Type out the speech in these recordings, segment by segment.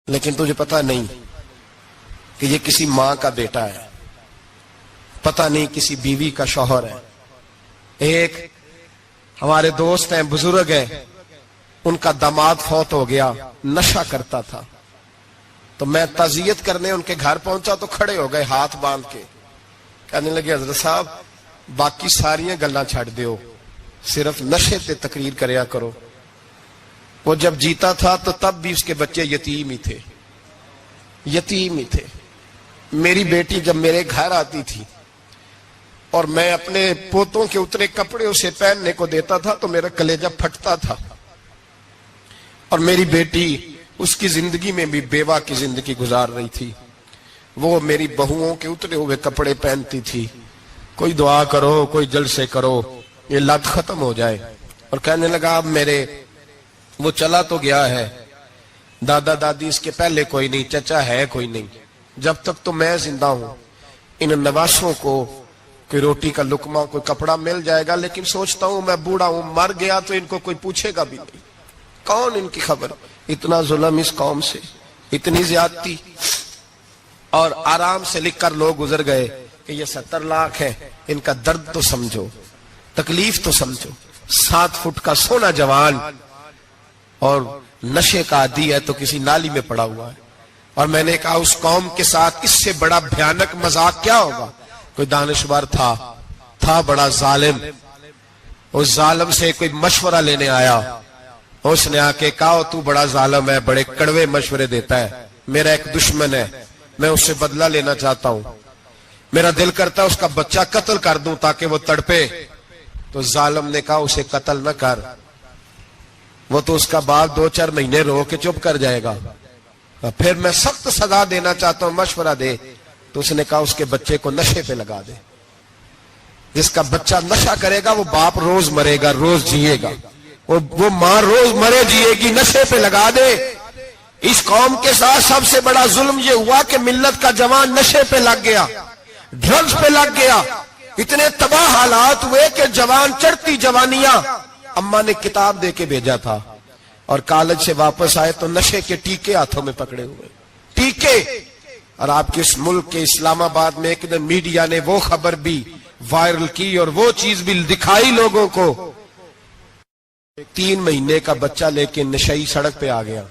لیکن تجھے پتا نہیں کہ یہ کسی ماں کا بیٹا ہے، پتہ نہیں کسی بیوی کا شوہر ہے۔ ایک ہمارے دوست ہیں، بزرگ ہیں، ان کا داماد فوت ہو گیا، نشہ کرتا تھا، تو میں تعزیت کرنے ان کے گھر پہنچا تو کھڑے ہو گئے ہاتھ باندھ کے، کہنے لگے حضرت صاحب باقی ساریاں گلاں چھڑ دیو، صرف نشے تے تقریر کریا کرو۔ وہ جب جیتا تھا تو تب بھی اس کے بچے یتیم ہی تھے، یتیم ہی تھے۔ میری بیٹی جب میرے گھر آتی تھی اور میں اپنے پوتوں کے اترے کپڑے اسے پہننے کو دیتا تھا تو میرا کلیجہ پھٹتا تھا، اور میری بیٹی اس کی زندگی میں بھی بیوہ کی زندگی گزار رہی تھی، وہ میری بہوؤں کے اترے ہوئے کپڑے پہنتی تھی، کوئی دعا کرو، کوئی جلسے کرو، یہ لت ختم ہو جائے۔ اور کہنے لگا اب میرے وہ چلا تو گیا ہے، دادا دادی اس کے پہلے کوئی نہیں، چچا ہے کوئی نہیں، جب تک تو میں زندہ ہوں ان نواسوں کو کوئی روٹی کا لقمہ، کوئی کپڑا مل جائے گا، لیکن سوچتا ہوں میں بوڑھا ہوں، مر گیا تو ان کو کوئی پوچھے گا بھی نہیں، کون ان کی خبر۔ اتنا ظلم اس قوم سے، اتنی زیادتی، اور آرام سے لکھ کر لوگ گزر گئے کہ یہ 70 لاکھ ہے، ان کا درد تو سمجھو، تکلیف تو سمجھو۔ 7 فٹ کا سونا جوان اور نشے کا عادی ہے تو کسی نالی میں پڑا ہوا ہے۔ اور میں نے کہا اس قوم کے ساتھ اس سے بڑا بھیانک مذاق کیا ہوگا؟ کوئی دانشور تھا بڑا ظالم، اس ظالم سے کوئی مشورہ لینے آیا، اس نے آ کے کہا تو بڑا ظالم ہے، بڑے کڑوے مشورے دیتا ہے، میرا ایک دشمن ہے، میں اس سے بدلہ لینا چاہتا ہوں، میرا دل کرتا ہے اس کا بچہ قتل کر دوں تاکہ وہ تڑپے۔ تو ظالم نے کہا اسے قتل نہ کر، وہ تو اس کا باپ 2-4 مہینے رو کے چپ کر جائے گا، پھر میں سخت سزا دینا چاہتا ہوں، مشورہ دے۔ تو اس نے کہا اس کے بچے کو نشے پہ لگا دے، جس کا بچہ نشہ کرے گا وہ باپ روز مرے گا، روز جیے گا، وہ ماں روز مرے جیے گی، نشے پہ لگا دے۔ اس قوم کے ساتھ سب سے بڑا ظلم یہ ہوا کہ ملت کا جوان نشے پہ لگ گیا، ڈرگز پہ لگ گیا، اتنے تباہ حالات ہوئے کہ جوان چڑھتی جوانیاں، اماں نے کتاب دے کے بھیجا تھا، اور کالج سے واپس آئے تو نشے کے ٹیکے ہاتھوں میں پکڑے ہوئے، ٹیکے۔ اور آپ کے اس ملک کے اسلام آباد میں ایک دن میڈیا نے وہ خبر بھی وائرل کی اور وہ چیز بھی دکھائی لوگوں کو، 3 مہینے کا بچہ لے کے نشئی سڑک پہ آ گیا،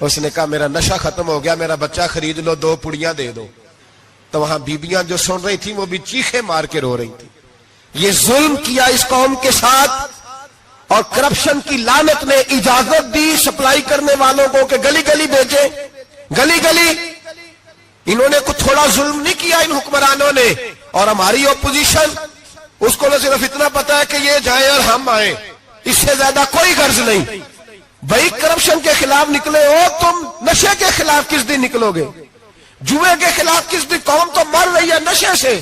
اس نے کہا میرا نشہ ختم ہو گیا، میرا بچہ خرید لو، 2 پڑیاں دے دو۔ تو وہاں بیبیاں جو سن رہی تھیں وہ بھی چیخیں مار کے رو رہی تھی۔ یہ ظلم کیا اس قوم کے ساتھ، اور کرپشن کی لعنت نے اجازت دی سپلائی کرنے والوں کو کہ گلی گلی بھیجے، گلی گلی۔ انہوں نے کچھ تھوڑا ظلم نہیں کیا ان حکمرانوں نے، اور ہماری اپوزیشن اس کو نہ صرف اتنا پتا ہے کہ یہ جائیں اور ہم آئیں، اس سے زیادہ کوئی غرض نہیں۔ بھائی کرپشن کے خلاف نکلے ہو تم، نشے کے خلاف کس دن نکلو گے؟ جوئے کے خلاف کس دن؟ قوم تو مر رہی ہے نشے سے،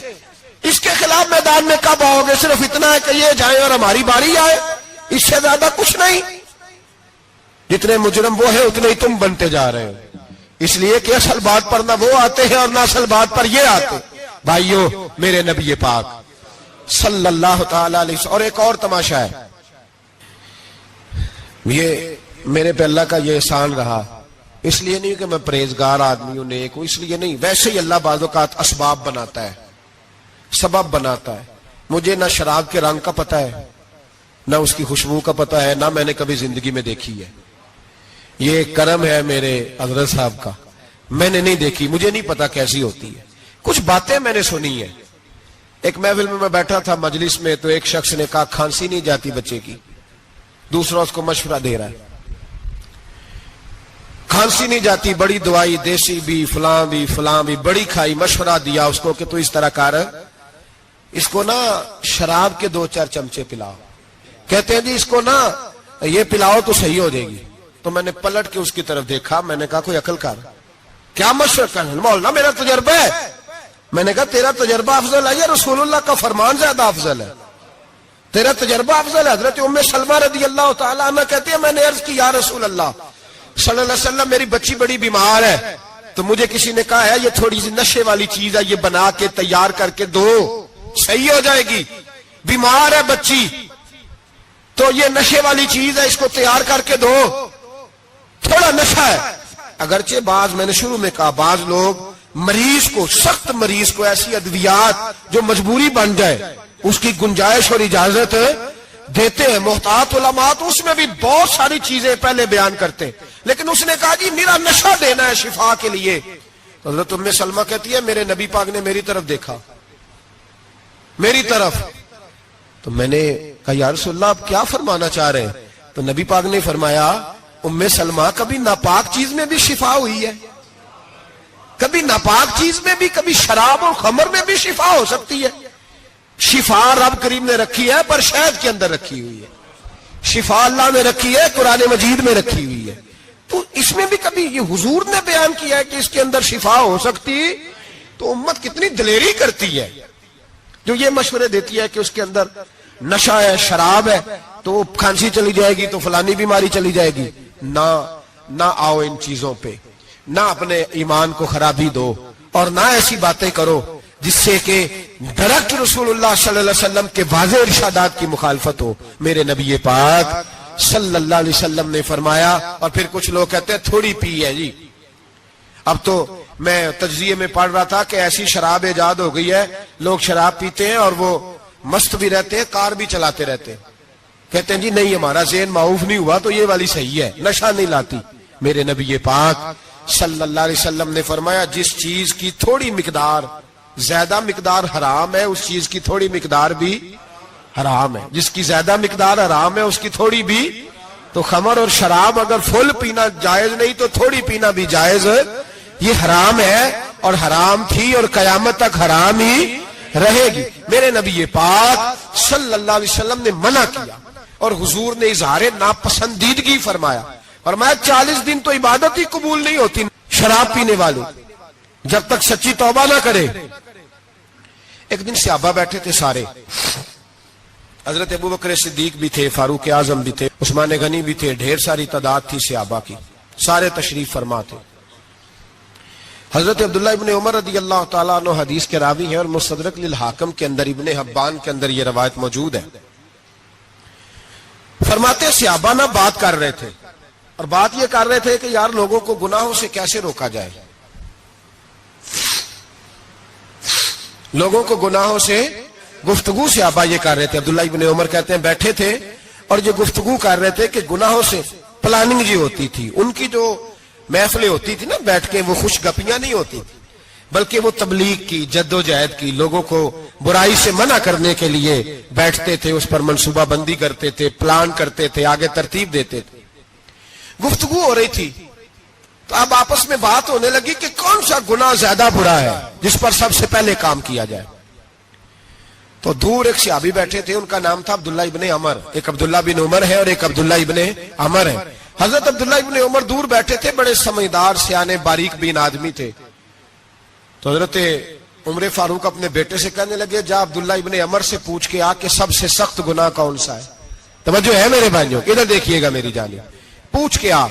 اس کے خلاف میدان میں کب آؤ گے؟ صرف اتنا ہے کہ یہ جائیں اور ہماری باری آئے، اس سے زیادہ کچھ نہیں۔ جتنے مجرم وہ ہیں اتنے ہی تم بنتے جا رہے ہو، اس لیے کہ اصل بات پر نہ وہ آتے ہیں اور نہ اصل بات پر یہ آتے۔ بھائیو، میرے نبی پاک صلی اللہ تعالی علیہ وسلم، اور ایک اور تماشا ہے، یہ میرے پہ اللہ کا یہ احسان رہا، اس لیے نہیں کہ میں پرہیزگار آدمی ہوں، نیک ہوں، اس لیے نہیں، ویسے ہی اللہ بعض اوقات اسباب بناتا ہے، سبب بناتا ہے۔ مجھے نہ شراب کے رنگ کا پتہ ہے، نہ اس کی خوشبو کا پتہ ہے، نہ میں نے کبھی زندگی میں دیکھی ہے، یہ کرم ہے میرے حضرت صاحب کا، میں نے نہیں دیکھی، مجھے نہیں پتا کیسی ہوتی ہے، کچھ باتیں میں نے سنی ہیں۔ ایک محفل میں بیٹھا تھا مجلس میں، تو ایک شخص نے کہا کھانسی نہیں جاتی بچے کی، دوسرا اس کو مشورہ دے رہا ہے، کھانسی نہیں جاتی، بڑی دوائی دیسی بھی فلاں بھی بڑی کھائی، مشورہ دیا اس کو کہ تو اس طرح کر، اس کو نا شراب کے 2-4 چمچے پلاؤ، کہتے ہیں جی اس کو نا یہ پلاؤ تو صحیح ہو جائے گی۔ تو میں نے پلٹ کے اس کی طرف دیکھا، میں نے کہا کوئی عقل کر، کیا مشورہ کرنا؟ مولانا میرا تجربہ ہے۔ میں نے کہا تیرا تجربہ افضل ہے یا رسول اللہ کا فرمان زیادہ افضل ہے؟ تیرا تجربہ افضل ہے۔ حضرت ام سلمہ رضی اللہ تعالیٰ عنہ کہتی ہے میں نے عرض کی یا رسول اللہ صلی اللہ علیہ وسلم میری بچی بڑی بیمار ہے، تو مجھے کسی نے کہا ہے یہ تھوڑی سی نشے والی چیز ہے، یہ بنا کے تیار کر کے دو، صحیح ہو جائے گی، بیمار ہے بچی تو یہ نشے والی چیز ہے، اس کو تیار کر کے دو، تھوڑا نشہ ہے۔ اگرچہ بعض، میں نے شروع میں کہا، بعض لوگ مریض کو، سخت مریض کو ایسی ادویات جو مجبوری بن جائے اس کی گنجائش اور اجازت دیتے ہیں. محتاط علماء تو اس میں بھی بہت ساری چیزیں پہلے بیان کرتے ہیں، لیکن اس نے کہا جی میرا نشہ دینا ہے شفا کے لیے. حضرت ام سلمہ کہتی ہے میرے نبی پاک نے میری طرف دیکھا، میری طرف. تو میں نے کہا یا رسول اللہ آپ کیا فرمانا چاہ رہے ہیں؟ تو نبی پاک نے فرمایا ام سلمہ کبھی ناپاک چیز میں بھی شفا ہوئی ہے، کبھی ناپاک چیز میں بھی، کبھی شراب اور خمر میں بھی شفا ہو سکتی ہے. شفا رب کریم نے رکھی ہے پر شہد کے اندر رکھی ہوئی ہے، شفا اللہ نے رکھی ہے قرآن مجید میں رکھی ہوئی ہے. تو اس میں بھی کبھی یہ حضور نے بیان کیا ہے کہ اس کے اندر شفا ہو سکتی، تو امت کتنی دلیری کرتی ہے جو یہ مشورے دیتی ہے کہ اس کے اندر نشہ ہے، شراب ہے، تو کھانسی چلی جائے گی تو فلانی بیماری چلی جائے گی. نہ آؤ ان چیزوں پہ، نہ اپنے ایمان کو خرابی دو، اور نہ ایسی باتیں کرو جس سے کہ ڈائریکٹ رسول اللہ صلی اللہ علیہ وسلم کے واضح ارشادات کی مخالفت ہو. میرے نبی پاک صلی اللہ علیہ وسلم نے فرمایا. اور پھر کچھ لوگ کہتے ہیں تھوڑی پی ہے جی. اب تو میں تجزیے میں پڑھ رہا تھا کہ ایسی شراب ایجاد ہو گئی ہے، لوگ شراب پیتے ہیں اور وہ مست بھی رہتے ہیں، کار بھی چلاتے رہتے ہیں، کہتے ہیں جی نہیں ہمارا ذہن معاف نہیں ہوا تو یہ والی صحیح ہے، نشہ نہیں لاتی. میرے نبی پاک صلی اللہ علیہ وسلم نے فرمایا جس چیز کی تھوڑی مقدار، زیادہ مقدار حرام ہے اس چیز کی تھوڑی مقدار بھی حرام ہے، جس کی زیادہ مقدار حرام ہے اس کی تھوڑی بھی. تو خمر اور شراب اگر فل پینا جائز نہیں تو تھوڑی پینا بھی جائز، یہ حرام ہے اور حرام تھی اور قیامت تک حرام ہی رہے گی. میرے نبی پاک صلی اللہ علیہ وسلم نے منع کیا اور حضور نے اظہار ناپسندیدگی فرمایا. فرمایا 40 دن تو عبادت ہی قبول نہیں ہوتی شراب پینے والے جب تک سچی توبہ نہ کرے. ایک دن صحابہ بیٹھے تھے سارے، حضرت ابوبکر صدیق بھی تھے، فاروق اعظم بھی تھے، عثمان غنی بھی تھے، ڈھیر ساری تعداد تھی صحابہ کی، سارے تشریف فرما تھے. حضرت عبداللہ ابن عمر رضی اللہ تعالیٰ عنہ حدیث کے راوی ہیں اور مستدرک للحاکم کے اندر، ابن حبان کے اندر یہ روایت موجود ہے. فرماتے صحابہ نہ بات کر رہے تھے اور بات یہ کر رہے تھے کہ یار لوگوں کو گناہوں سے کیسے روکا جائے، لوگوں کو گناہوں سے گفتگو. صحابہ یہ کر رہے تھے، عبداللہ ابن عمر کہتے ہیں بیٹھے تھے اور یہ گفتگو کر رہے تھے کہ گناہوں سے پلاننگ جی ہوتی تھی. ان کی جو محفلیں ہوتی تھی نا بیٹھ کے، وہ خوش گپیاں نہیں ہوتی تھی بلکہ وہ تبلیغ کی، جد و جہد کی، لوگوں کو برائی سے منع کرنے کے لیے بیٹھتے تھے، اس پر منصوبہ بندی کرتے تھے، پلان کرتے تھے، آگے ترتیب دیتے تھے. گفتگو ہو رہی تھی تو اب آپس میں بات ہونے لگی کہ کون سا گناہ زیادہ برا ہے جس پر سب سے پہلے کام کیا جائے. تو دور ایک صحابی بیٹھے تھے، ان کا نام تھا عبداللہ ابن عمر. ایک عبداللہ بن عمر ہے اور ایک عبداللہ ابن عمر ہے. حضرت عبداللہ ابن عمر دور بیٹھے تھے، بڑے سمجھدار سیانے باریک بین آدمی تھے. تو حضرت عمر فاروق اپنے بیٹے سے کہنے لگے جا عبداللہ ابن عمر سے پوچھ کے آ کہ سب سے سخت گناہ کون سا ہے. توجہ ہے میرے بھائیوں، ادھر دیکھیے گا میری جانب، پوچھ کے آ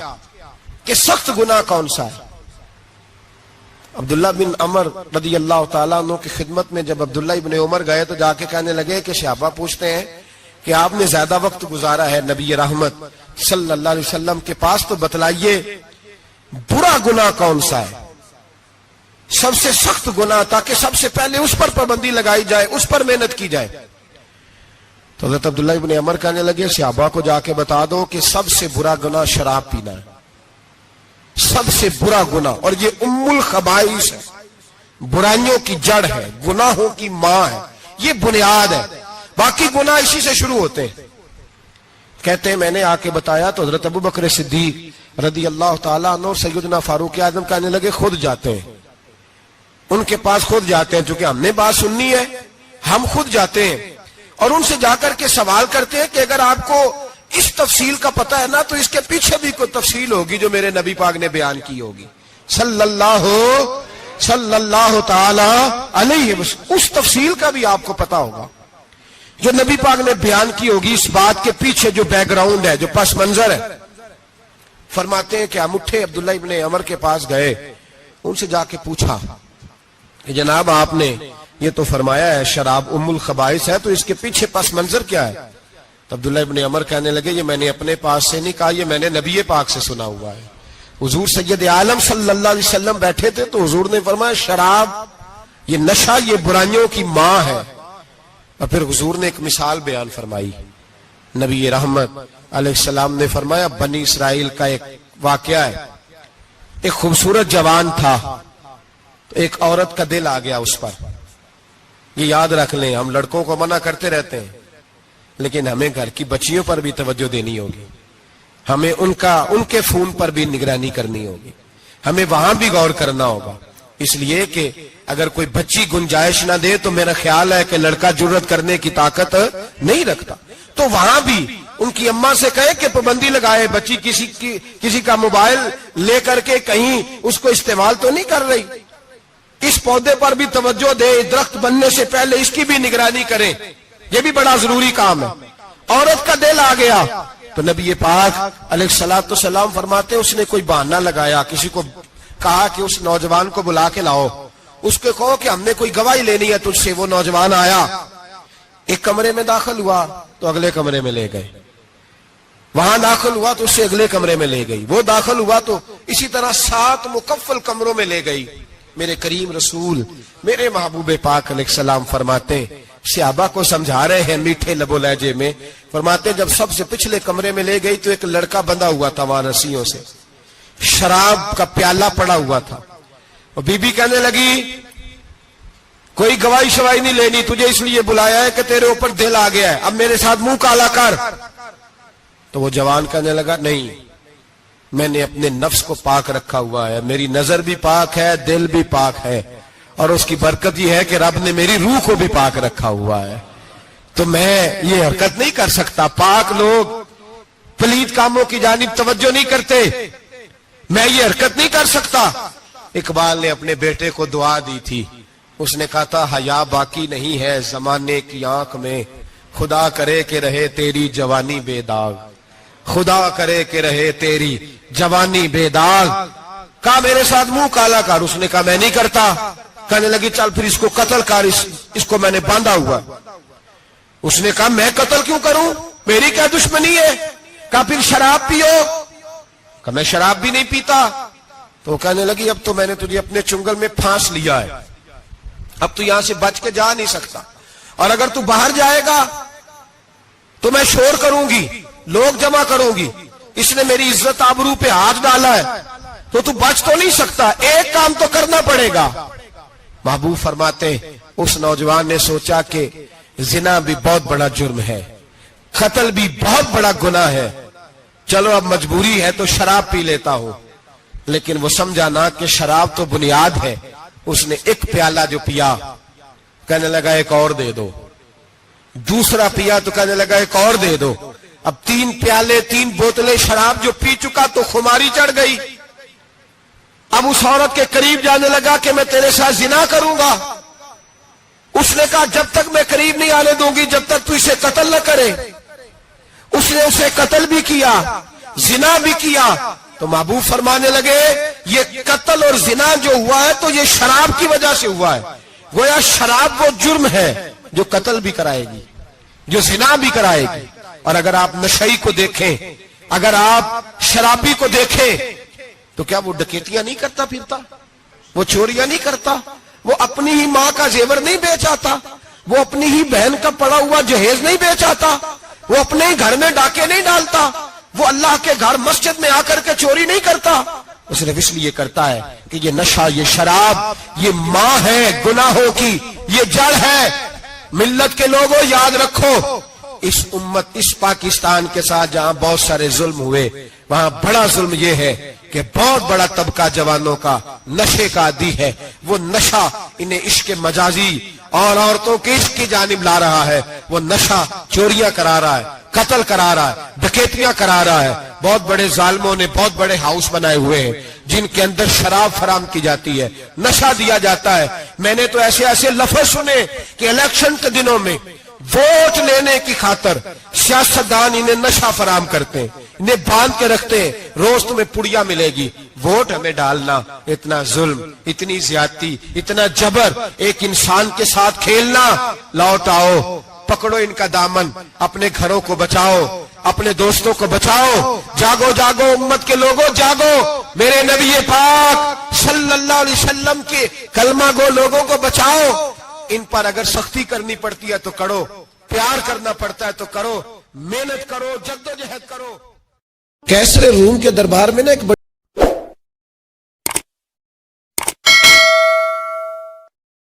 کہ سخت گناہ کون سا ہے. عبداللہ بن عمر رضی اللہ تعالیٰ عنہ کی خدمت میں جب عبداللہ ابن عمر گئے تو جا کے کہنے لگے کہ صحابہ پوچھتے ہیں کہ آپ نے زیادہ وقت گزارا ہے نبی رحمت صلی اللہ علیہ وسلم کے پاس، تو بتلائیے برا گناہ کون سا ہے، سب سے سخت گناہ، تاکہ سب سے پہلے اس پر پابندی لگائی جائے، اس پر محنت کی جائے. تو حضرت عبداللہ ابن عمر کہنے لگے صحابہ کو جا کے بتا دو کہ سب سے برا گناہ شراب پینا ہے، سب سے برا گناہ، اور یہ ام الخبائث ہے، برائیوں کی جڑ ہے، گناہوں کی ماں ہے، یہ بنیاد ہے، باقی گناہ اسی سے شروع ہوتے ہیں. کہتے ہیں میں نے آ کے بتایا تو حضرت ابوبکر صدیق رضی اللہ تعالیٰ عنہ سیدنا فاروق اعظم کہنے لگے خود جاتے ہیں، ان کے پاس خود جاتے ہیں، چونکہ ہم نے بات سننی ہے ہم خود جاتے ہیں اور ان سے جا کر کے سوال کرتے ہیں کہ اگر آپ کو اس تفصیل کا پتہ ہے نا تو اس کے پیچھے بھی کوئی تفصیل ہوگی جو میرے نبی پاک نے بیان کی ہوگی صلی اللہ تعالی علیہ وسلم، اس تفصیل کا بھی آپ کو پتہ ہوگا جو نبی پاک نے بیان کی ہوگی، اس بات کے پیچھے جو بیک گراؤنڈ ہے، جو پس منظر ہے. فرماتے ہیں کہ ہم اٹھے، عبداللہ ابن عمر کے پاس گئے، ان سے جا کے پوچھا کہ جناب آپ نے یہ تو فرمایا ہے شراب ام الخبائث ہے، تو اس کے پیچھے پس منظر کیا ہے؟ تو عبداللہ ابن عمر کہنے لگے یہ میں نے اپنے پاس سے نہیں کہا، یہ میں نے نبی پاک سے سنا ہوا ہے. حضور سید عالم صلی اللہ علیہ وسلم بیٹھے تھے تو حضور نے فرمایا شراب یہ نشہ یہ برائیوں کی ماں ہے. اور پھر حضور نے ایک مثال بیان فرمائی. نبی رحمت علیہ السلام نے فرمایا بنی اسرائیل کا ایک واقعہ ہے. ایک خوبصورت جوان تھا تو ایک عورت کا دل آ گیا اس پر. یہ یاد رکھ لیں, ہم لڑکوں کو منع کرتے رہتے ہیں لیکن ہمیں گھر کی بچیوں پر بھی توجہ دینی ہوگی, ہمیں ان کے فون پر بھی نگرانی کرنی ہوگی, ہمیں وہاں بھی غور کرنا ہوگا. اس لیے کہ اگر کوئی بچی گنجائش نہ دے تو میرا خیال ہے کہ لڑکا جرت کرنے کی طاقت نہیں رکھتا. تو وہاں بھی ان کی اماں سے کہے کہ پابندی لگائے, بچی کسی کا موبائل لے کر کے کہیں اس کو استعمال تو نہیں کر رہی, اس پودے پر بھی توجہ دے, درخت بننے سے پہلے اس کی بھی نگرانی کریں, یہ بھی بڑا ضروری کام ہے. عورت کا دل آ گیا تو نبی پاک علیہ الصلوۃ والسلام فرماتے اس نے کوئی بہانہ لگایا, کسی کو کہا کہ اس نوجوان کو بلا کے لاؤ, اس کو کہو کہ ہم نے کوئی گواہی لینی ہے تجھ سے. وہ نوجوان آیا, ایک کمرے میں داخل ہوا تو اگلے کمرے میں لے گئے, وہاں داخل ہوا تو اس سے اگلے کمرے میں لے گئی, وہ داخل ہوا تو اسی طرح 7 مکفل کمروں میں لے گئی. میرے کریم رسول میرے محبوب پاک علیہ السلام فرماتے, صحابہ کو سمجھا رہے ہیں میٹھے لب و لہجے میں, فرماتے جب سب سے پچھلے کمرے میں لے گئی تو ایک لڑکا بندھا ہوا تھا وہاں رسیوں سے, شراب کا پیالہ پڑا ہوا تھا. اور بی بی کہنے لگی کوئی گواہی شواہی نہیں لینی, تجھے اس لیے بلایا ہے کہ تیرے اوپر دل آ گیا ہے, اب میرے ساتھ منہ کالا کر. تو وہ جوان کہنے لگا نہیں, میں نے اپنے نفس کو پاک رکھا ہوا ہے, میری نظر بھی پاک ہے, دل بھی پاک ہے, اور اس کی برکت یہ ہے کہ رب نے میری روح کو بھی پاک رکھا ہوا ہے, تو میں یہ حرکت نہیں کر سکتا. پاک لوگ پلید کاموں کی جانب توجہ نہیں کرتے, میں یہ حرکت نہیں کر سکتا. اقبال نے اپنے بیٹے کو دعا دی تھی, اس نے کہا تھا حیا باقی نہیں ہے زمانے کی آنکھ میں, خدا کرے کہ رہے تیری جوانی بے داغ, خدا کرے کہ رہے تیری جوانی بے داغ. کہا میرے ساتھ منہ کالا کر, اس نے کہا میں نہیں کرتا. کہنے لگی چل پھر اس کو قتل کر, اس کو میں نے باندھا ہوا. اس نے کہا میں قتل کیوں کروں, میری کیا دشمنی ہے. کہا پھر شراب پیو, کہا میں شراب بھی نہیں پیتا. تو کہنے لگی اب تو میں نے تجھے اپنے چنگل میں پھانس لیا ہے, اب تو یہاں سے بچ کے جا نہیں سکتا, اور اگر تو باہر جائے گا تو میں شور کروں گی, لوگ جمع کروں گی, اس نے میری عزت آبرو پہ ہاتھ ڈالا ہے, تو بچ تو نہیں سکتا, ایک کام تو کرنا پڑے گا. محبوب فرماتے اس نوجوان نے سوچا کہ زنا بھی بہت بڑا جرم ہے, قتل بھی بہت بڑا گناہ ہے, چلو اب مجبوری ہے تو شراب پی لیتا ہوں. لیکن وہ سمجھا نہ کہ شراب تو بنیاد ہے. اس نے ایک پیالہ جو پیا, کہنے لگا ایک اور دے دو. دوسرا پیا تو کہنے لگا ایک اور دے دو. اب 3 پیالے 3 بوتلیں شراب جو پی چکا تو خماری چڑھ گئی. اب اس عورت کے قریب جانے لگا کہ میں تیرے ساتھ زنا کروں گا. اس نے کہا جب تک میں قریب نہیں آنے دوں گی جب تک تو اسے قتل نہ کرے. اس نے اسے قتل بھی کیا, زنا بھی کیا. تو محبوب فرمانے لگے یہ قتل اور زنا جو ہوا ہے تو یہ شراب کی وجہ سے ہوا ہے. گویا شراب وہ جرم ہے جو قتل بھی کرائے گی, جو زنا بھی کرائے گی. اور اگر آپ نشئی کو دیکھیں, اگر آپ شرابی کو دیکھیں تو کیا وہ ڈکیتیاں نہیں کرتا پھرتا, وہ چوریاں نہیں کرتا, وہ اپنی ہی ماں کا زیور نہیں بیچ آتا, وہ اپنی ہی بہن کا پڑا ہوا جہیز نہیں بیچ آتا, وہ اپنے ہی گھر میں ڈاکے نہیں ڈالتا, وہ اللہ کے گھر مسجد میں آ کر کے چوری نہیں کرتا. وہ صرف اس لیے کرتا ہے کہ یہ نشہ, یہ شراب یہ ماں ہے گناہوں کی, یہ جڑ ہے. ملت کے لوگوں یاد رکھو, اس امت اس پاکستان کے ساتھ جہاں بہت سارے ظلم ہوئے وہاں بڑا ظلم یہ ہے کہ بہت بڑا طبقہ جوانوں کا نشے کا عادی ہے. وہ نشہ انہیں عشق مجازی اور عورتوں کے عشق کی جانب لا رہا ہے. وہ نشہ چوریاں کرا رہا ہے, قتل کرا رہا ہے, ڈکیتیاں کرا رہا ہے. بہت بڑے ظالموں نے بہت بڑے ہاؤس بنائے ہوئے ہیں جن کے اندر شراب فراہم کی جاتی ہے, نشہ دیا جاتا ہے. میں نے تو ایسے ایسے لفظ سنے کہ الیکشن کے دنوں میں ووٹ لینے کی خاطر سیاستدان انہیں نشہ فراہم کرتے ہیں, انہیں باندھ کے رکھتے ہیں, روز تمہیں پڑیا ملے گی, ووٹ ہمیں ڈالنا. اتنا ظلم, اتنی زیادتی, اتنا جبر, ایک انسان کے ساتھ کھیلنا. لوٹ آؤ, پکڑو ان کا دامن, اپنے گھروں کو بچاؤ. اپنے دوستوں کو بچاؤ. جاگو جاگو امت کے لوگوں جاگو. میرے نبی پاک صلی اللہ علیہ وسلم کے کلمہ گو لوگوں کو بچاؤ. ان پر اگر سختی کرنی پڑتی ہے تو کرو, پیار کرنا پڑتا ہے تو کرو, محنت کرو, جدوجہد کرو. کیسر روم کے دربار میں نا ایک